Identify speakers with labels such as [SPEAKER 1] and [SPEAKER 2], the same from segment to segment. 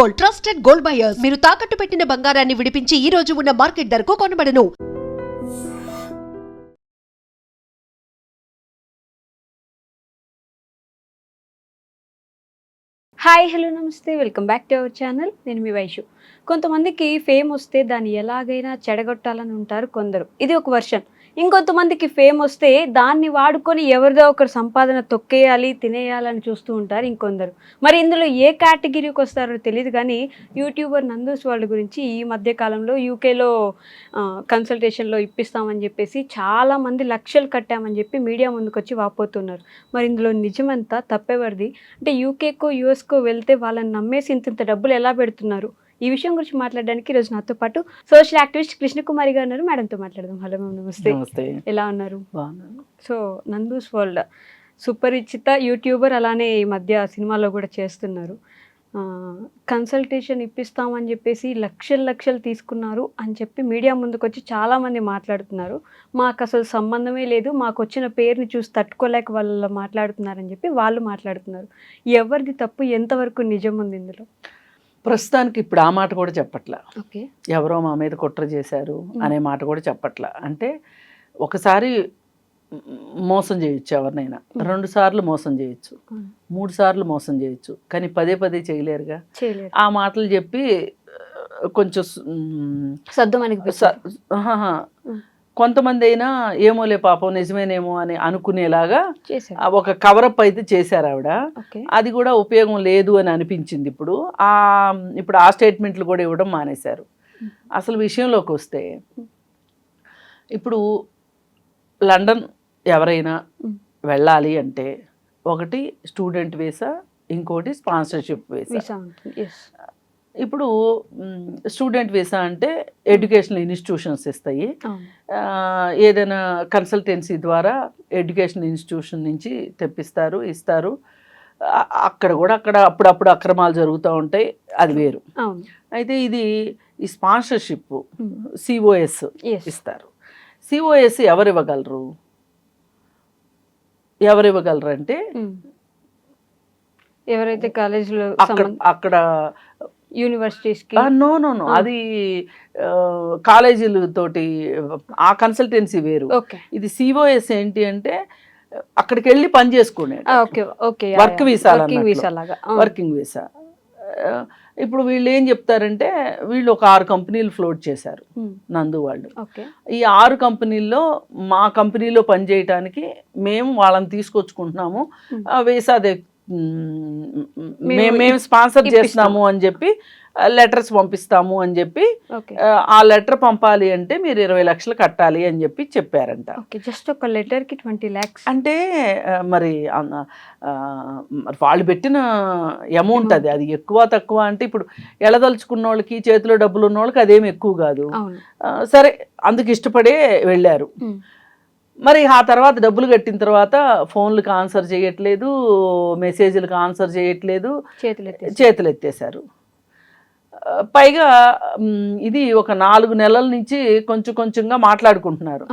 [SPEAKER 1] Gold, trusted gold buyers. మీరు తాకట్టు పెట్టిన బంగారాన్ని విడిపించి ఈ రోజు ఉన్న మార్కెట్ ధరకు కొనబడను.
[SPEAKER 2] హాయ్ హలో నమస్తే welcome back to our channel. నేను మీ వైషు. కొంతమందికి ఫేమ్ వస్తే దాన్ని ఎలాగైనా చెడగొట్టాలని ఉంటారు కొందరు, ఇది ఒక వర్షన్. ఇంకొంతమందికి ఫేమ్ వస్తే దాన్ని వాడుకొని ఎవరిదో ఒకరు సంపాదన తొక్కేయాలి తినేయాలని చూస్తూ ఉంటారు ఇంకొందరు. మరి ఇందులో ఏ కేటగిరీకి వస్తారో తెలియదు కానీ యూట్యూబర్ నందూస్ వాళ్ళ గురించి ఈ మధ్య కాలంలో యూకేలో కన్సల్టేషన్లో ఇప్పిస్తామని చెప్పేసి చాలామంది లక్షలు కట్టామని చెప్పి మీడియా ముందుకు వచ్చి వాపోతున్నారు. మరి ఇందులో నిజమంతా తప్పెవరిది? అంటే యూకేకో యూఎస్కో వెళ్తే వాళ్ళని నమ్మేసి ఇంత డబ్బులు ఎలా పెడుతున్నారు? ఈ విషయం గురించి మాట్లాడడానికి ఈరోజు నాతో పాటు సోషల్ యాక్టివిస్ట్ కృష్ణకుమారి గారు ఉన్నారు. మేడంతో మాట్లాడదాం. హలో మ్యామ్, నమస్తే. ఎలా ఉన్నారు? సో నందూస్ వరల్డ్ సుపరిచిత యూట్యూబర్, అలానే ఈ మధ్య సినిమాలో కూడా చేస్తున్నారు. కన్సల్టేషన్ ఇప్పిస్తామని చెప్పేసి లక్షలు తీసుకున్నారు అని చెప్పి మీడియా ముందుకు వచ్చి చాలామంది మాట్లాడుతున్నారు. మాకు అసలు సంబంధమే లేదు, మాకు వచ్చిన పేరుని చూసి తట్టుకోలేక వాళ్ళు మాట్లాడుతున్నారని చెప్పి వాళ్ళు మాట్లాడుతున్నారు. ఎవరిది తప్పు, ఎంతవరకు నిజం ఉంది ఇందులో?
[SPEAKER 3] ప్రస్తుతానికి ఇప్పుడు ఆ మాట కూడా చెప్పట్లా.
[SPEAKER 2] ఓకే,
[SPEAKER 3] ఎవరో మా మీద కుట్ర చేశారు అనే మాట కూడా చెప్పట్లా. అంటే ఒకసారి మోసం చేయొచ్చు ఎవరినైనా, 2 సార్లు మోసం చేయొచ్చు, 3 సార్లు మోసం చేయొచ్చు, కానీ పదే చేయలేరుగా. ఆ మాటలు చెప్పి కొంచెం కొంతమంది అయినా ఏమోలే పాపం నిజమేనేమో అని అనుకునేలాగా ఒక కవరప్ అయితే చేశారు ఆవిడ. అది కూడా ఉపయోగం లేదు అని అనిపించింది. ఇప్పుడు ఆ స్టేట్మెంట్లు కూడా ఇవ్వడం మానేశారు. అసలు విషయంలోకి వస్తే ఇప్పుడు లండన్ ఎవరైనా వెళ్ళాలి అంటే ఒకటి స్టూడెంట్ వీసా, ఇంకోటి స్పాన్సర్షిప్ వీసా. ఇప్పుడు స్టూడెంట్ వీసా అంటే ఎడ్యుకేషనల్ ఇన్స్టిట్యూషన్స్ ఇస్తాయి. ఏదైనా కన్సల్టెన్సీ ద్వారా ఎడ్యుకేషనల్ ఇన్స్టిట్యూషన్ నుంచి తెప్పిస్తారు, ఇస్తారు. అక్కడ అప్పుడప్పుడు అక్రమాలు జరుగుతూ ఉంటాయి, అది వేరు. అయితే ఈ స్పాన్సర్షిప్ సిఓఎస్ ఇస్తారు. సిఓఎస్ ఎవరు ఇవ్వగలరు అంటే
[SPEAKER 2] ఎవరైతే కాలేజీలో
[SPEAKER 3] అక్కడ
[SPEAKER 2] యూనివర్సిటీస్కి
[SPEAKER 3] నో అది కాలేజీలతోటి ఆ కన్సల్టెన్సీ వేరు. ఇది సిఓఎస్ ఏంటి అంటే అక్కడికి వెళ్ళి పని చేసుకునే వర్క్ వీసా. Working visa. ఇప్పుడు వీళ్ళు ఏం చెప్తారంటే వీళ్ళు ఒక 6 కంపెనీలు ఫ్లోట్ చేశారు నందు వాళ్ళు. ఈ 6 కంపెనీల్లో మా కంపెనీలో పనిచేయటానికి మేము వాళ్ళని తీసుకొచ్చుకుంటున్నాము, వీసా మేము స్పాన్సర్ చేస్తున్నాము అని చెప్పి లెటర్స్ పంపిస్తాము అని చెప్పి, ఆ లెటర్ పంపాలి అంటే మీరు 20 లక్షలు కట్టాలి అని చెప్పి చెప్పారంట.
[SPEAKER 2] జస్ట్ ఒక లెటర్కి 20 lakhs
[SPEAKER 3] అంటే మరి వాళ్ళు పెట్టిన అమౌంట్ అది ఎక్కువ తక్కువ అంటే ఇప్పుడు ఎలదలుచుకున్న వాళ్ళకి చేతిలో డబ్బులు ఉన్న వాళ్ళకి అదేమి ఎక్కువ కాదు. సరే, అందుకు ఇష్టపడే వెళ్ళారు. మరి ఆ తర్వాత డబ్బులు కట్టిన తర్వాత ఫోన్లకు ఆన్సర్ చేయట్లేదు, మెసేజ్లకు ఆన్సర్ చేయట్లేదు, చేతులు ఎత్తేసారు. పైగా ఇది ఒక 4 నెలల నుంచి కొంచెంగా మాట్లాడుకుంటున్నారు.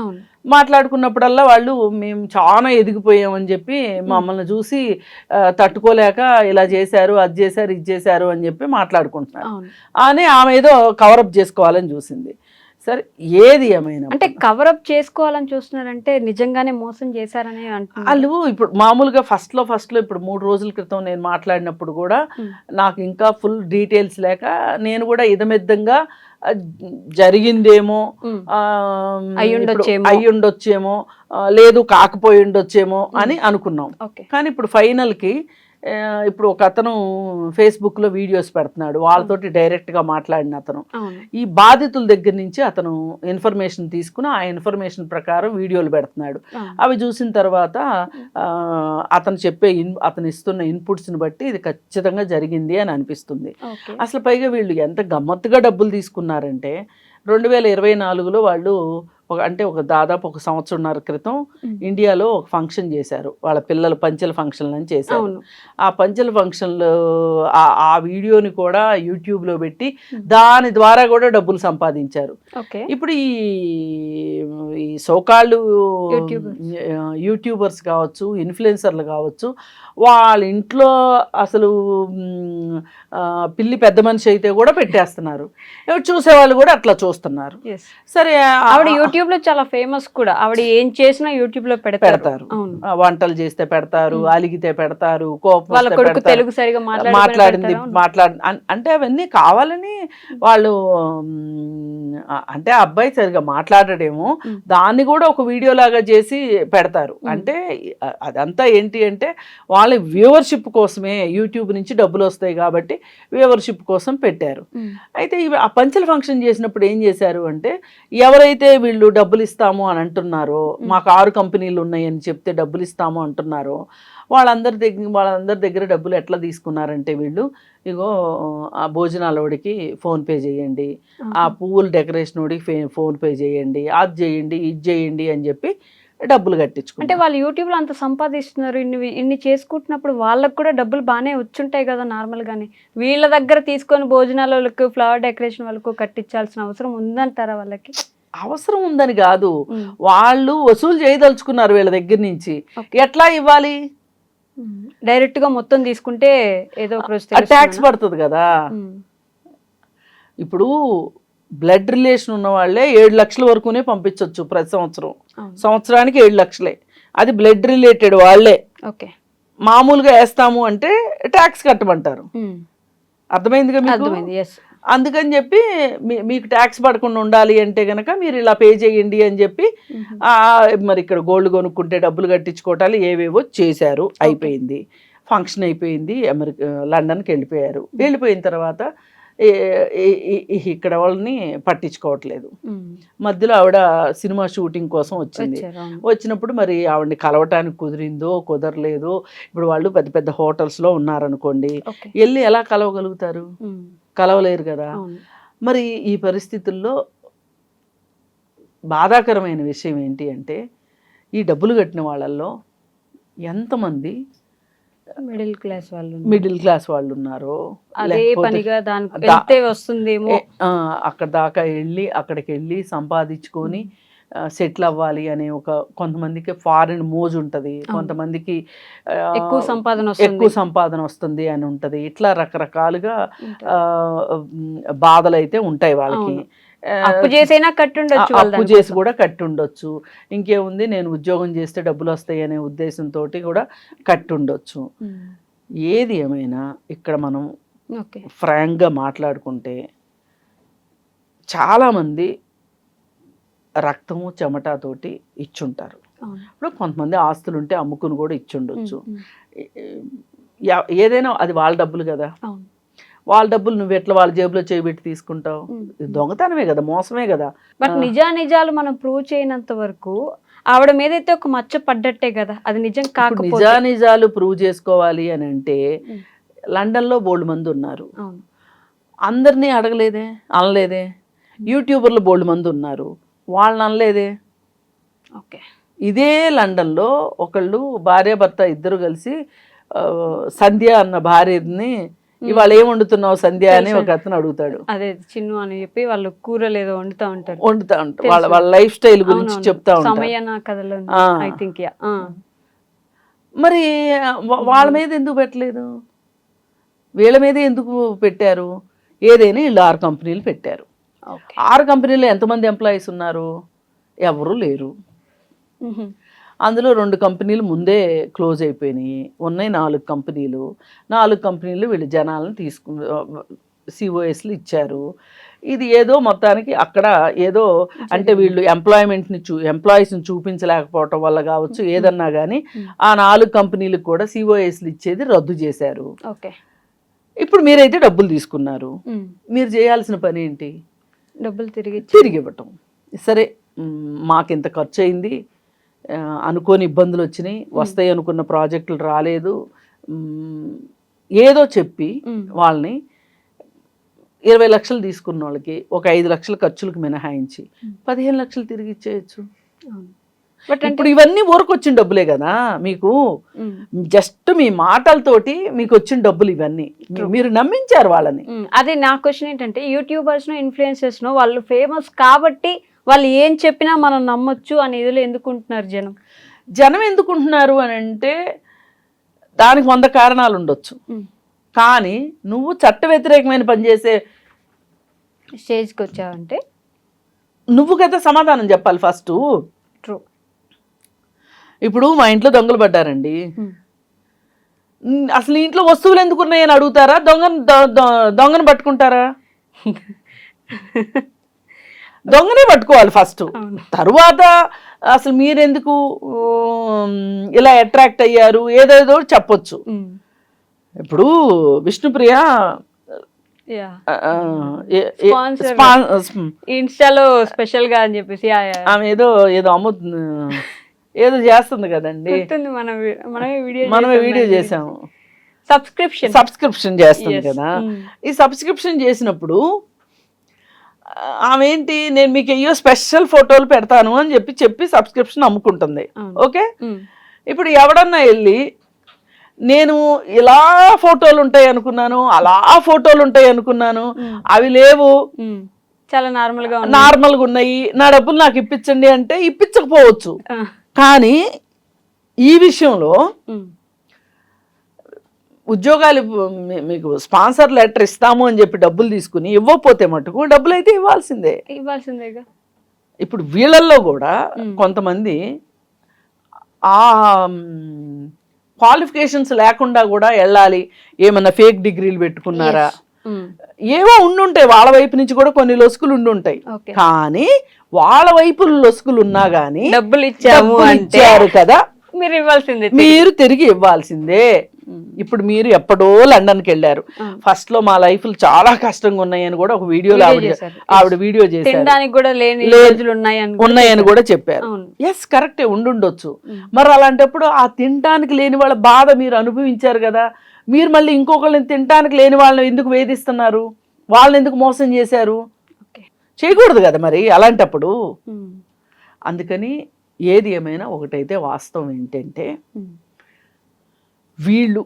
[SPEAKER 3] మాట్లాడుకున్నప్పుడల్లా వాళ్ళు మేము చాలా ఎదిగిపోయామని చెప్పి మమ్మల్ని చూసి తట్టుకోలేక ఇలా చేశారు, అది చేశారు, ఇది చేశారు అని చెప్పి మాట్లాడుకుంటున్నారు. అని ఆమె ఏదో కవరప్ చేసుకోవాలని చూసింది. సరే, ఏది ఏమైనా
[SPEAKER 2] అంటే కవరప్ చేసుకోవాలని చూస్తున్నారంటే నిజంగానే మోసం చేశారని అంటున్నారు
[SPEAKER 3] వాళ్ళు. ఇప్పుడు మామూలుగా ఫస్ట్లో ఇప్పుడు 3 రోజుల క్రితం నేను మాట్లాడినప్పుడు కూడా నాకు ఇంకా ఫుల్ డీటెయిల్స్ లేక నేను కూడా ఇదమిద్దంగా జరిగిందేమో, అయ్యుండొచ్చేమో, లేదు కాకపోయి ఉండొచ్చేమో అని అనుకున్నాం. కానీ ఇప్పుడు ఫైనల్కి ఇప్పుడు ఒక అతను ఫేస్బుక్లో వీడియోస్ పెడుతున్నాడు, వాళ్ళతోటి డైరెక్ట్గా మాట్లాడిన అతను. ఈ బాధితుల దగ్గర నుంచి అతను ఇన్ఫర్మేషన్ తీసుకుని ఆ ఇన్ఫర్మేషన్ ప్రకారం వీడియోలు పెడుతున్నాడు. అవి చూసిన తర్వాత అతను ఇస్తున్న ఇన్పుట్స్ని బట్టి ఇది ఖచ్చితంగా జరిగింది అని అనిపిస్తుంది. అసలు పైగా వీళ్ళు ఎంత గమ్మత్తుగా డబ్బులు తీసుకున్నారంటే 2024లో వాళ్ళు దాదాపు 1 సంవత్సరంన్నర క్రితం ఇండియాలో ఒక ఫంక్షన్ చేశారు. వాళ్ళ పిల్లల పంచెల ఫంక్షన్ అని చేశారు. ఆ పంచెల ఫంక్షన్లో ఆ వీడియోని కూడా యూట్యూబ్లో పెట్టి దాని ద్వారా కూడా డబ్బులు సంపాదించారు. ఇప్పుడు ఈ సోకాళ్ళు యూట్యూబర్స్ కావచ్చు, ఇన్ఫ్లుయెన్సర్లు కావచ్చు, వాళ్ళ ఇంట్లో అసలు పిల్లి పెద్ద మనిషి అయితే కూడా పెట్టేస్తున్నారు, చూసేవాళ్ళు కూడా అట్లా చూస్తున్నారు. సరే
[SPEAKER 2] ఆవిడ యూట్యూబ్ లో చాలా ఫేమస్ కూడా, ఆవిడ ఏం చేసినా యూట్యూబ్ లో
[SPEAKER 3] పెడతారు, వంటలు చేస్తే పెడతారు, అలిగితే పెడతారు, కోపం
[SPEAKER 2] వాళ్ళ కొడుకు తెలుగు సరిగా
[SPEAKER 3] మాట్లాడింది అంటే అవన్నీ కావాలని వాళ్ళు, అంటే అబ్బాయి సరిగా మాట్లాడడేమో దాన్ని కూడా ఒక వీడియో లాగా చేసి పెడతారు. అంటే అదంతా ఏంటి అంటే వాళ్ళ వ్యూవర్షిప్ కోసమే, యూట్యూబ్ నుంచి డబ్బులు వస్తాయి కాబట్టి వ్యూవర్షిప్ కోసం పెట్టారు. అయితే ఆ పంచల ఫంక్షన్ చేసినప్పుడు ఏం చేశారు అంటే, ఎవరైతే వీళ్ళు డబ్బులు ఇస్తాము అని అంటున్నారో, మాకు 6 కంపెనీలు ఉన్నాయని చెప్తే డబ్బులు ఇస్తాము అంటున్నారో, వాళ్ళందరి దగ్గర డబ్బులు ఎట్లా తీసుకున్నారంటే వీళ్ళు, ఇగో ఆ భోజనాలవాడికి ఫోన్పే చేయండి, ఆ పువ్వుల డెకరేషన్ వాడికి ఫోన్పే చేయండి, అది చేయండి, ఇది చేయండి అని చెప్పి డబ్బులు కట్టించుకుంటారు.
[SPEAKER 2] అంటే వాళ్ళు యూట్యూబ్ లో అంత సంపాదిస్తున్నారు, ఇన్ని చేసుకుంటున్నప్పుడు వాళ్ళకు కూడా డబ్బులు బాగానే వచ్చుంటాయి కదా నార్మల్ గానే. వీళ్ళ దగ్గర తీసుకొని భోజనాల వాళ్ళకు, ఫ్లవర్ డెకరేషన్ వాళ్ళకు కట్టించాల్సిన అవసరం ఉందంటారా? వాళ్ళకి
[SPEAKER 3] అవసరం ఉందని కాదు, వాళ్ళు వసూలు చేయదలుచుకున్నారు వీళ్ళ దగ్గర నుంచి. ఎట్లా ఇవ్వాలి?
[SPEAKER 2] డైరెక్ట్ గా మొత్తం తీసుకుంటే ఏదో
[SPEAKER 3] ట్యాక్స్ పడుతుంది కదా. ఇప్పుడు బ్లడ్ రిలేషన్ ఉన్న వాళ్ళే 7 లక్షల వరకునే పంపించవచ్చు ప్రతి సంవత్సరం, సంవత్సరానికి 7 లక్షలే. అది బ్లడ్ రిలేటెడ్ వాళ్ళే. మామూలుగా వేస్తాము అంటే ట్యాక్స్ కట్టమంటారు. అర్థమైందిగా మీకు? అందుకని చెప్పి మీకు ట్యాక్స్ పడకుండా ఉండాలి అంటే గనక మీరు ఇలా పే చేయండి అని చెప్పి, మరి ఇక్కడ గోల్డ్ కొనుక్కుంటే డబ్బులు కట్టించుకోవటాలు ఏవేవో చేశారు. అయిపోయింది, ఫంక్షన్ అయిపోయింది, లండన్కి వెళ్ళిపోయారు. వెళ్ళిపోయిన తర్వాత ఇక్కడ వాళ్ళని పట్టించుకోవట్లేదు. మధ్యలో ఆవిడ సినిమా షూటింగ్ కోసం వచ్చింది. వచ్చినప్పుడు మరి ఆవిడని కలవటానికి కుదిరిందో కుదరలేదో, ఇప్పుడు వాళ్ళు పెద్ద పెద్ద హోటల్స్లో ఉన్నారనుకోండి, వెళ్ళి ఎలా కలవగలుగుతారు? కలవలేరు కదా. మరి ఈ పరిస్థితుల్లో బాధాకరమైన విషయం ఏంటి అంటే, ఈ డబ్బులు కట్టిన వాళ్ళల్లో ఎంతమంది మిడిల్ క్లాస్ వాళ్ళు ఉన్నారో, అక్కడ దాకా వెళ్ళి అక్కడికి వెళ్ళి సంపాదించుకొని సెటిల్ అవ్వాలి అనే ఒక, కొంతమందికి ఫారిన్ మోజు ఉంటుంది, కొంతమందికి
[SPEAKER 2] ఎక్కువ
[SPEAKER 3] సంపాదన వస్తుంది అని ఉంటుంది. ఇట్లా రకరకాలుగా బాధలు అయితే ఉంటాయి వాళ్ళకి.
[SPEAKER 2] అప్పు చేసైనా కట్టుండొచ్చు,
[SPEAKER 3] అప్పు చేసి కూడా కట్టుండొచ్చు. ఇంకేముంది, నేను ఉద్యోగం చేస్తే డబ్బులు వస్తాయి అనే ఉద్దేశంతో కూడా కట్టుండొచ్చు. ఏది ఏమైనా ఇక్కడ మనం ఫ్రాంక్గా మాట్లాడుకుంటే, చాలామంది రక్తము చెమటతోటి ఇచ్చుంటారు. ఇప్పుడు కొంతమంది ఆస్తులు ఉంటే అమ్ముకుని కూడా ఇచ్చుండొచ్చు. ఏదైనా అది వాళ్ళ డబ్బులు కదా, వాళ్ళ డబ్బులు నువ్వు ఎట్లా వాళ్ళ జేబులో చేయబెట్టి తీసుకుంటావు? దొంగతనమే కదా, మోసమే కదా.
[SPEAKER 2] బట్ నిజాలు మనం ప్రూవ్ చేయనంత వరకు ఆవిడ మీద అయితే ఒక మచ్చ పడ్డట్టే కదా, అది నిజం కాకపోతే.
[SPEAKER 3] నిజాలు ప్రూవ్ చేసుకోవాలి అని అంటే లండన్లో బోల్డ్ మంది ఉన్నారు, అందరినీ అడగలేదే, అనలేదే. యూట్యూబర్లు బోల్డ్ మంది ఉన్నారు, వాళ్ళని అనలేదే. ఇదే లండన్లో ఒకళ్ళు భార్యాభర్త ఇద్దరు కలిసి సంధ్య అన్న భార్యని, ఇవాళ ఏం వండుతున్నావు సంధ్య అని ఒక అతను అడుగుతాడు.
[SPEAKER 2] అదే చిన్ను అని చెప్పి వాళ్ళు కూరలు ఏదో వండుతా ఉంటారు.
[SPEAKER 3] వాళ్ళ లైఫ్ స్టైల్ గురించి చెప్తా
[SPEAKER 2] కథలో.
[SPEAKER 3] మరి వాళ్ళ మీద ఎందుకు పెట్టలేదు, వీళ్ళ మీద ఎందుకు పెట్టారు? ఏదైనా వీళ్ళు 6 కంపెనీలు పెట్టారు. 6 కంపెనీలో ఎంతమంది ఎంప్లాయీస్ ఉన్నారు? ఎవరు లేరు. అందులో 2 కంపెనీలు ముందే క్లోజ్ అయిపోయినాయి, ఉన్నాయి 4 కంపెనీలు. 4 కంపెనీలు వీళ్ళు జనాలను సిఓఎస్లు ఇచ్చారు. ఇది ఏదో మొత్తానికి అక్కడ ఏదో అంటే వీళ్ళు ఎంప్లాయీస్ని చూపించలేకపోవటం వల్ల కావచ్చు, ఏదన్నా కానీ ఆ 4 కంపెనీలకు కూడా సిఓఎస్లు ఇచ్చేది రద్దు చేశారు. ఇప్పుడు మీరైతే డబ్బులు తీసుకున్నారు, మీరు చేయాల్సిన పని ఏంటి?
[SPEAKER 2] డబ్బులు తిరిగి
[SPEAKER 3] ఇవ్వటం. సరే, మాకింత ఖర్చు అయింది, అనుకోని ఇబ్బందులు వచ్చినాయి, వస్తాయి అనుకున్న ప్రాజెక్టులు రాలేదు, ఏదో చెప్పి వాళ్ళని 20 లక్షలు తీసుకున్న వాళ్ళకి ఒక 5 లక్షల ఖర్చులకు మినహాయించి 15 లక్షలు తిరిగి ఇచ్చేయచ్చు. ఇప్పుడు ఇవన్నీ ఊరకొచ్చిన డబ్బులే కదా మీకు, జస్ట్ మీ మాటలతోటి మీకు వచ్చిన డబ్బులు ఇవన్నీ, మీరు నమ్మించారు వాళ్ళని.
[SPEAKER 2] అదే నా క్వశ్చన్ ఏంటంటే, యూట్యూబర్స్ ఇన్ఫ్లుయెన్సర్స్ వాళ్ళు ఫేమస్ కాబట్టి వాళ్ళు ఏం చెప్పినా మనం నమ్మొచ్చు అని ఇదిలో ఎందుకుంటున్నారు జనం?
[SPEAKER 3] ఎందుకుంటున్నారు అని అంటే, దానికి 100 కారణాలు ఉండొచ్చు. కానీ నువ్వు చట్ట వ్యతిరేకమైన పని చేసే
[SPEAKER 2] స్టేజ్కి వచ్చావంటే
[SPEAKER 3] నువ్వు కదా సమాధానం చెప్పాలి ఫస్ట్.
[SPEAKER 2] ట్రూ.
[SPEAKER 3] ఇప్పుడు మా ఇంట్లో దొంగలు పడ్డారండి, అసలు ఇంట్లో వస్తువులు ఎందుకు ఉన్నాయని అడుగుతారా? దొంగను పట్టుకుంటారా? దొంగనే పట్టుకోవాలి ఫస్ట్. తరువాత అసలు మీరెందుకు ఇలా అట్రాక్ట్ అయ్యారు ఏదేదో చెప్పొచ్చు. ఇప్పుడు విష్ణుప్రియ
[SPEAKER 2] ఇన్స్టాలో స్పెషల్ గా అని చెప్పేసి
[SPEAKER 3] ఆమె ఏదో అమ్ముతుంది, ఏదో చేస్తుంది కదండి, మనమే వీడియో చేసాము, సబ్స్క్రిప్షన్ చేస్తుంది కదా. ఈ సబ్స్క్రిప్షన్ చేసినప్పుడు ఆమె ఏంటి, నేను మీకు అయ్యో స్పెషల్ ఫోటోలు పెడతాను అని చెప్పి సబ్స్క్రిప్షన్ అమ్ముకుంటుంది. ఓకే, ఇప్పుడు ఎవడన్నా వెళ్ళి నేను ఇలా ఫోటోలు ఉంటాయి అనుకున్నాను, అలా ఫోటోలు ఉంటాయి అనుకున్నాను, అవి లేవు,
[SPEAKER 2] చాలా
[SPEAKER 3] నార్మల్గా ఉన్నాయి, నా డబ్బులు నాకు ఇప్పించండి అంటే ఇప్పించకపోవచ్చు. కానీ ఈ విషయంలో ఉద్యోగాలు మీకు స్పాన్సర్ లెటర్ ఇస్తాము అని చెప్పి డబ్బులు తీసుకుని ఇవ్వకపోతే మటుకు డబ్బులు అయితే ఇవ్వాల్సిందేగా. ఇప్పుడు వీళ్ళల్లో కూడా కొంతమంది ఆ క్వాలిఫికేషన్స్ లేకుండా కూడా వెళ్ళాలి, ఏమన్నా ఫేక్ డిగ్రీలు పెట్టుకున్నారా, ఏవో ఉండుంటాయి వాళ్ళ వైపు నుంచి కూడా కొన్ని లొసుకులు ఉండుంటాయి. కానీ వాళ్ళ వైపు లొసుకులు ఉన్నా గానీ
[SPEAKER 2] డబ్బులు ఇచ్చారు
[SPEAKER 3] కదా,
[SPEAKER 2] మీరు
[SPEAKER 3] తిరిగి ఇవ్వాల్సిందే. ఇప్పుడు మీరు ఎప్పుడో లండన్కి వెళ్ళారు, ఫస్ట్ లో మా లైఫ్ చాలా కష్టంగా ఉన్నాయని కూడా ఒక వీడియోలో ఆవిడ వీడియో చేశారు, ఉన్నాయని కూడా చెప్పారు. ఎస్ కరెక్టే, ఉండుండొచ్చు. మరి అలాంటప్పుడు ఆ తినడానికి లేని వాళ్ళ బాధ మీరు అనుభవించారు కదా, మీరు మళ్ళీ ఇంకొకళ్ళని తినడానికి లేని వాళ్ళని ఎందుకు వేధిస్తున్నారు, వాళ్ళని ఎందుకు మోసం చేశారు? చేయకూడదు కదా మరి అలాంటప్పుడు. అందుకని ఏది ఏమైనా ఒకటైతే వాస్తవం ఏంటంటే, వీళ్ళు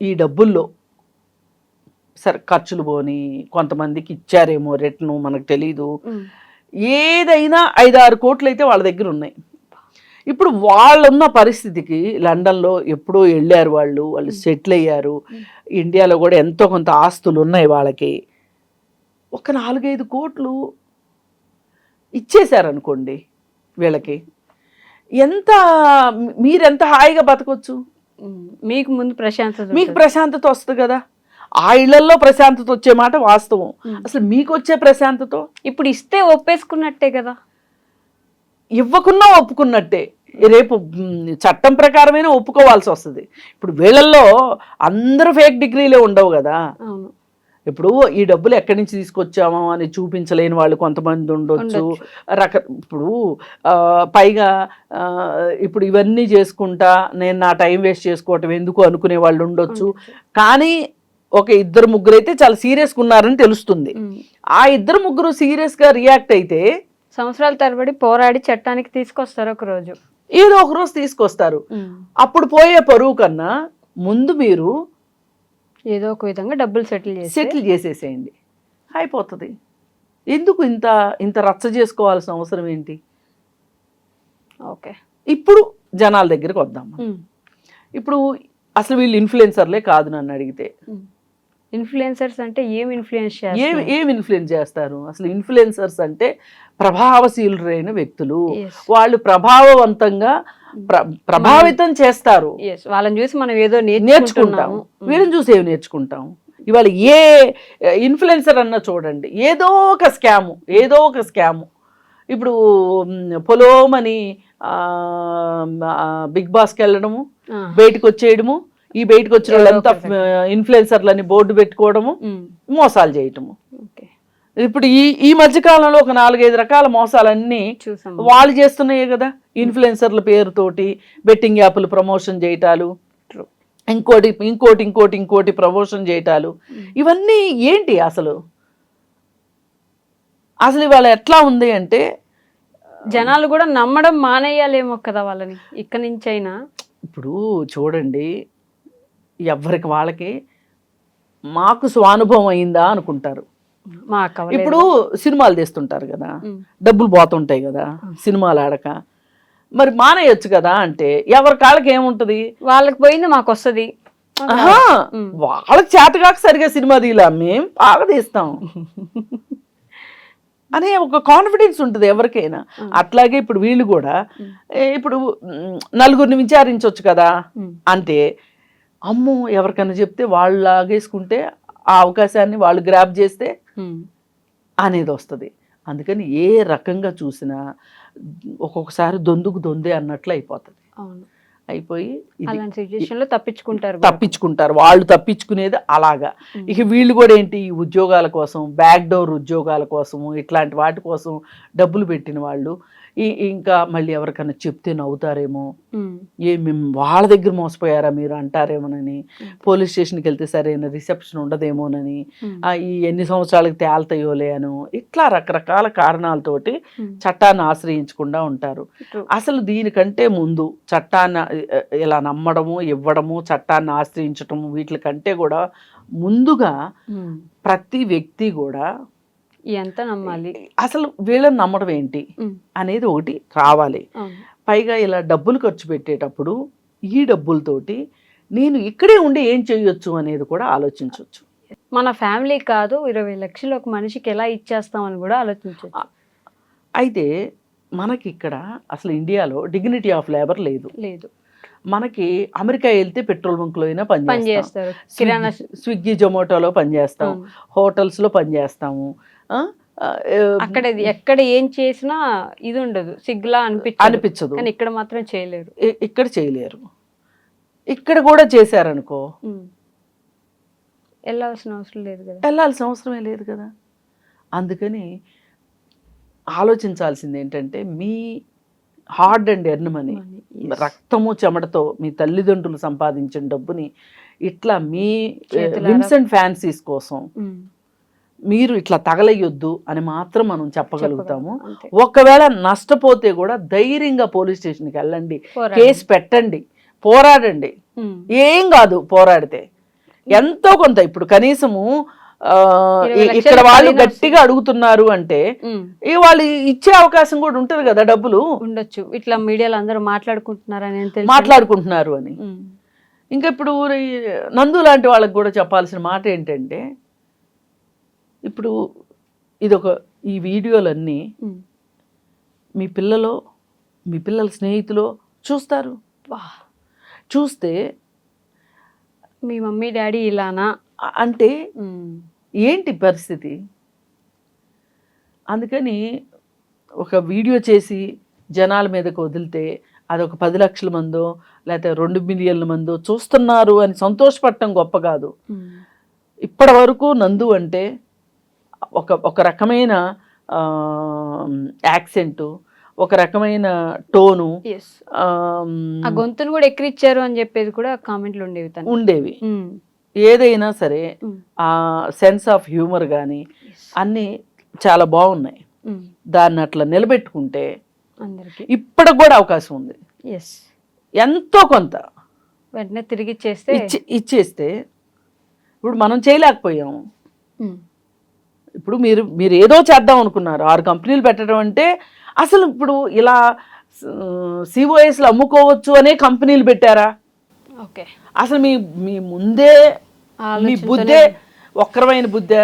[SPEAKER 3] ఈ డబ్బుల్లో సరే ఖర్చులు పోని కొంతమందికి ఇచ్చారేమో రిటర్ను, మనకు తెలీదు. ఏదైనా 5-6 కోట్లు అయితే వాళ్ళ దగ్గర ఉన్నాయి. ఇప్పుడు వాళ్ళున్న పరిస్థితికి లండన్లో ఎప్పుడో వెళ్ళారు, వాళ్ళు సెటిల్ అయ్యారు, ఇండియాలో కూడా ఎంతో కొంత ఆస్తులు ఉన్నాయి వాళ్ళకి. ఒక 4-5 కోట్లు ఇచ్చేశారనుకోండి వీళ్ళకి, మీరెంత హాయిగా బతకొచ్చు. మీకు ప్రశాంతత వస్తుంది కదా. ఆ ఇళ్లలో ప్రశాంతత వచ్చే మాట వాస్తవం. అసలు మీకు వచ్చే ప్రశాంతత
[SPEAKER 2] ఇప్పుడు ఇస్తే ఒప్పేసుకున్నట్టే కదా,
[SPEAKER 3] ఇవ్వకున్నా ఒప్పుకున్నట్టే. రేపు చట్టం ప్రకారమైనా ఒప్పుకోవాల్సి వస్తుంది. ఇప్పుడు వీళ్ళల్లో అందరూ ఫేక్ డిగ్రీలే ఉండవు కదా. ఇప్పుడు ఈ డబ్బులు ఎక్కడి నుంచి తీసుకొచ్చామో అని చూపించలేని వాళ్ళు కొంతమంది ఉండొచ్చు. ఇప్పుడు పైగా ఇప్పుడు ఇవన్నీ చేసుకుంటా నేను నా టైం వేస్ట్ చేసుకోవటం ఎందుకు అనుకునే వాళ్ళు ఉండొచ్చు. కానీ ఒక 2-3 అయితే చాలా సీరియస్గా ఉన్నారని తెలుస్తుంది. ఆ 2-3 సీరియస్గా రియాక్ట్ అయితే
[SPEAKER 2] సంవత్సరాల తరబడి పోరాడి చట్టానికి తీసుకొస్తారు, ఒక రోజు
[SPEAKER 3] ఏదో ఒక రోజు తీసుకొస్తారు. అప్పుడు పోయే పరువు కన్నా ముందు మీరు
[SPEAKER 2] ఏదో ఒక విధంగా డబ్బులు సెటిల్
[SPEAKER 3] చేసేసేయండి, అయిపోతుంది. ఎందుకు ఇంత రచ్చ చేసుకోవాల్సిన అవసరం ఏంటి?
[SPEAKER 2] ఓకే,
[SPEAKER 3] ఇప్పుడు జనాల దగ్గరికి వద్దాం. ఇప్పుడు అసలు వీళ్ళు ఇన్ఫ్లుయెన్సర్లే కాదు నన్ను అడిగితే.
[SPEAKER 2] ఇన్ఫ్లుయెన్సర్స్ అంటే ఏం
[SPEAKER 3] ఇన్ఫ్లుయెన్స్ చేస్తారు? అసలు ఇన్ఫ్లుయెన్సర్స్ అంటే ప్రభావశీలురైన వ్యక్తులు. వాళ్ళు ప్రభావవంతంగా ప్రభావితం చేస్తారు.
[SPEAKER 2] వాళ్ళని చూసి మనం ఏదో
[SPEAKER 3] నేర్చుకుంటాం, వీళ్ళని చూసి ఏమి నేర్చుకుంటాం? ఇవాళ ఏ ఇన్ఫ్లుయెన్సర్ అన్నా చూడండి, ఏదో ఒక స్కాము. ఇప్పుడు పొలోమని బిగ్ బాస్కి వెళ్ళడము, బయటకు వచ్చేయడము, ఈ బయటకు వచ్చిన వాళ్ళంతా ఇన్ఫ్లుయెన్సర్లని బోర్డు పెట్టుకోవడము, మోసాలు చేయటము. ఇప్పుడు ఈ మధ్య కాలంలో ఒక 4-5 రకాల మోసాలన్నీ వాళ్ళు చేస్తున్నాయే కదా. ఇన్ఫ్లుయెన్సర్ల పేరుతోటి బెట్టింగ్ యాప్లు ప్రమోషన్ చేయటాలు, ఇంకోటి ప్రమోషన్ చేయటాలు, ఇవన్నీ ఏంటి అసలు ఇవాళ ఎట్లా ఉంది అంటే
[SPEAKER 2] జనాలు కూడా నమ్మడం మానేయాలేమో కదా వాళ్ళని ఇక్కడి నుంచి అయినా.
[SPEAKER 3] ఇప్పుడు చూడండి, ఎవరికి వాళ్ళకి మాకు స్వానుభవం అయిందా అనుకుంటారు. ఇప్పుడు సినిమాలు తీస్తుంటారు కదా, డబ్బులు పోతుంటాయి కదా సినిమాలు ఆడక. మరి మానేయొచ్చు కదా అంటే ఎవరి కాళ్ళకి ఏముంటది,
[SPEAKER 2] వాళ్ళకి పోయింది మాకు వస్తుంది.
[SPEAKER 3] ఆహా, వాళ్ళకి చేతగాక సరిగా సినిమా తీలా, మేము బాగా తీస్తాం అనే ఒక కాన్ఫిడెన్స్ ఉంటుంది ఎవరికైనా. అట్లాగే ఇప్పుడు వీళ్ళు కూడా ఇప్పుడు నలుగురిని విచారించవచ్చు కదా అంటే, అమ్మో ఎవరికైనా చెప్తే వాళ్ళు లాగేసుకుంటే ఆ అవకాశాన్ని వాళ్ళు గ్రాప్ చేస్తే అనేది వస్తుంది. అందుకని ఏ రకంగా చూసినా ఒక్కొక్కసారి దొందుకు దొందే అన్నట్లు అయిపోతుంది. అయిపోయి
[SPEAKER 2] అలాంటి సిచ్యువేషన్ లో
[SPEAKER 3] తప్పించుకుంటారు వాళ్ళు, తప్పించుకునేది అలాగా. ఇక వీళ్ళు కూడా ఏంటి, ఈ ఉద్యోగాల కోసం, బ్యాక్ డోర్ ఉద్యోగాల కోసము, ఇట్లాంటి వాటి కోసం డబ్బులు పెట్టిన వాళ్ళు ఇంకా మళ్ళీ ఎవరికైనా చెప్తే నవ్వుతారేమో, మేము వాళ్ళ దగ్గర మోసపోయారా మీరు అంటారేమోనని, పోలీస్ స్టేషన్కి వెళ్తే సరైన రిసెప్షన్ ఉండదేమోనని, ఈ ఎన్ని సంవత్సరాలకు తేల్తాయోలే అను, ఇట్లా రకరకాల కారణాలతోటి చట్టాన్ని ఆశ్రయించకుండా ఉంటారు. అసలు దీనికంటే ముందు చట్టాన్ని ఇలా నమ్మడము, ఇవ్వడము, చట్టాన్ని ఆశ్రయించటము, వీటికంటే కూడా ముందుగా ప్రతి వ్యక్తి కూడా
[SPEAKER 2] ఎంత నమ్మాలి,
[SPEAKER 3] అసలు వీళ్ళని నమ్మడం ఏంటి అనేది ఒకటి రావాలి. పైగా ఇలా డబ్బులు ఖర్చు పెట్టేటప్పుడు ఈ డబ్బులతోటి నేను ఇక్కడే ఉండి ఏం చేయొచ్చు అనేది కూడా ఆలోచించవచ్చు.
[SPEAKER 2] మన ఫ్యామిలీ కాదు 20 లక్షలు ఒక మనిషికి ఎలా ఇచ్చేస్తామని కూడా ఆలోచించవచ్చు.
[SPEAKER 3] అయితే మనకి ఇక్కడ అసలు ఇండియాలో డిగ్నిటీ ఆఫ్ లేబర్ లేదు. మనకి అమెరికా వెళ్తే పెట్రోల్ బంక్లో అయినా పనిచేస్తారు, స్విగ్గీ జొమాటోలో పనిచేస్తాం, హోటల్స్లో పనిచేస్తాము.
[SPEAKER 2] అక్కడ ఎక్కడ ఏం చేసినా ఇది ఉండదు, సిగ్గులా అనిపించదు. కానీ ఇక్కడ మాత్రం చేయలేరు.
[SPEAKER 3] ఇక్కడ చేయలేరు. ఇక్కడ కూడా చేశారనుకో
[SPEAKER 2] వెళ్ళాల్సిన అవసరమే లేదు కదా.
[SPEAKER 3] అందుకని ఆలోచించాల్సింది ఏంటంటే, మీ హార్డ్ అండ్ ఎర్న్ మనీ, రక్తము చెమటతో మీ తల్లిదండ్రులు సంపాదించిన డబ్బుని ఇట్లా మీ విమ్స్ అండ్ ఫ్యాన్సీస్ కోసం మీరు ఇట్లా తగలయ్యొద్దు అని మాత్రం మనం చెప్పగలుగుతాము. ఒకవేళ నష్టపోతే కూడా ధైర్యంగా పోలీస్ స్టేషన్కి వెళ్ళండి, కేసు పెట్టండి, పోరాడండి. ఏం కాదు పోరాడితే ఎంతో కొంత. ఇప్పుడు కనీసము ఇక్కడ వాళ్ళు గట్టిగా అడుగుతున్నారు అంటే వాళ్ళు ఇచ్చే అవకాశం కూడా ఉంటది కదా, డబ్బులు
[SPEAKER 2] ఉండొచ్చు. ఇట్లా మీడియాలో అందరూ
[SPEAKER 3] మాట్లాడుకుంటున్నారు అని. ఇంకా ఇప్పుడు నందు లాంటి వాళ్ళకి కూడా చెప్పాల్సిన మాట ఏంటంటే, ఇప్పుడు ఈ వీడియోలన్నీ మీ పిల్లల స్నేహితులు చూస్తారు. చూస్తే
[SPEAKER 2] మీ మమ్మీ డాడీ ఇలానా
[SPEAKER 3] అంటే ఏంటి పరిస్థితి? అందుకని ఒక వీడియో చేసి జనాల మీదకు వదిలితే అదొక 10 లక్షల మందో లేకపోతే 2 మిలియన్ల మందో చూస్తున్నారు అని సంతోషపడటం గొప్ప కాదు. ఇప్పటి వరకు నందు అంటే ఒక రకమైన యాక్సెంటు, ఒక రకమైన టోను,
[SPEAKER 2] ఆ గొంతును కూడా ఎక్కిరిచ్చారు అని చెప్పేది కూడా కామెంట్లు ఉండేవి.
[SPEAKER 3] ఏదైనా సరే ఆ సెన్స్ ఆఫ్ హ్యూమర్ కానీ అన్నీ చాలా బాగున్నాయి. దాన్ని అట్లా నిలబెట్టుకుంటే ఇప్పటికి కూడా అవకాశం ఉంది. ఎంతో కొంత
[SPEAKER 2] వెంటనే తిరిగి
[SPEAKER 3] ఇచ్చేస్తే ఇప్పుడు మనం చేయలేకపోయాము. ఇప్పుడు మీరు ఏదో చేద్దాం అనుకున్నారు, 6 కంపెనీలు పెట్టడం అంటే అసలు ఇప్పుడు ఇలా సిఓఎస్లు అమ్ముకోవచ్చు అనే కంపెనీలు పెట్టారా? అసలు మీ ముందే మీ బుద్ధే వక్రమైన బుద్ధే?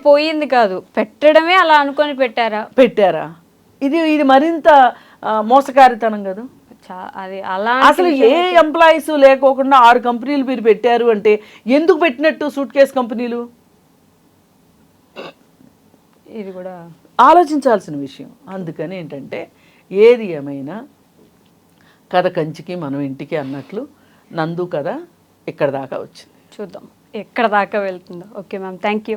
[SPEAKER 2] పోయింది కాదు, పెట్టడమే అలా అనుకొని పెట్టారా? ఇది మరింత మోసకారితనం కదా. అది అలా అసలు ఏ ఎంప్లాయీస్ లేకోకుండా 6 కంపెనీలు మీరు పెట్టారు అంటే ఎందుకు పెట్టినట్టు సూట్ కేస్ కంపెనీలు? ఇది కూడా ఆలోచించాల్సిన విషయం. అందుకని ఏంటంటే, ఏది ఏమైనా కథ కంచికి మనం ఇంటికి అన్నట్లు నందు కథ ఇక్కడ దాకా వచ్చింది. చూద్దాం ఎక్కడ దాకా వెళ్తుందో. Okay ma'am, thank you.